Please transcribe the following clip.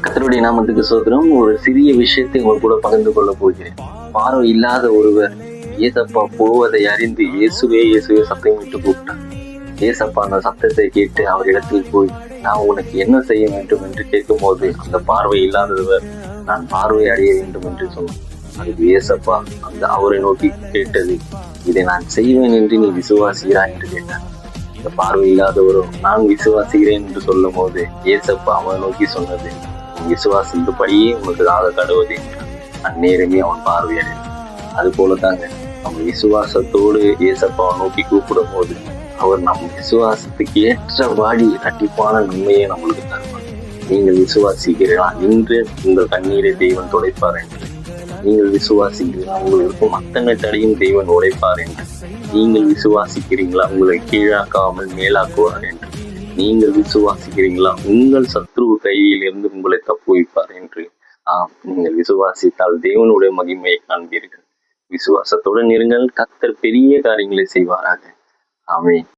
கர்த்தருடைய நாமத்துக்கு சோதரம். ஒரு சிறிய விஷயத்தை உங்க கூட பகிர்ந்து கொள்ள போகிறேன். பார்வை இல்லாத ஒருவர் ஏசப்பா போவதை அறிந்து இயேசுவே இயேசுவே சத்தம் விட்டு கூப்பிட்டார். ஏசப்பா அந்த சத்தத்தை கேட்டு அவர் இடத்தில் போய், நான் உனக்கு என்ன செய்ய வேண்டும் என்று கேட்கும் போது அந்த பார்வை இல்லாதவர், நான் பார்வை அடைய வேண்டும் என்று சொன்னார். அதுக்கு ஏசப்பா அந்த அவரை நோக்கி கேட்டது, இதை நான் செய்வேன் என்று நீ விசுவாசிக்கிறாய் என்று கேட்டார். இந்த பார்வை இல்லாதவரும் நான் விசுவாசிக்கிறேன் என்று சொல்லும் போது ஏசப்பா அவனை நோக்கி சொன்னது, விசுவாசித்தபடியே உனக்கு ஆக கடவுது என்றான். அந்நேரமே அவன் பார்வையடைந்தான். அது போலதாங்க, நம்ம விசுவாசத்தோடு ஏசப்பாவை நோக்கி கூப்பிடும் போது அவர் நம் விசுவாசத்துக்கு ஏற்றபடி இரட்டிப்பான நன்மையை நம்மளுக்கு தருவார். நீங்கள் விசுவாசிக்கிறீர்களா? இன்று உங்கள் கண்ணீரை தெய்வன் துடைப்பார் என்று. நீங்கள் விசுவாசிக்கிறீர்களா? உங்களுக்கு இருக்கும் அத்தனை தடையும் தெய்வன் உடைப்பார் என்று. நீங்கள் விசுவாசிக்கிறீங்களா? உங்களை கீழாக்காமல் மேலாக்குவார் என்று. நீங்கள் விசுவாசிக்கிறீங்களா? உங்கள் சத்ருவ கையில் இருந்து உங்களை தப்புவிப்பார் என்று. நீங்கள் விசுவாசித்தால் தேவனுடைய மகிமையை காண்பீர்கள். விசுவாசத்துடன் இருங்கள். கர்த்தர் பெரிய காரியங்களை செய்வாராக. ஆமென்.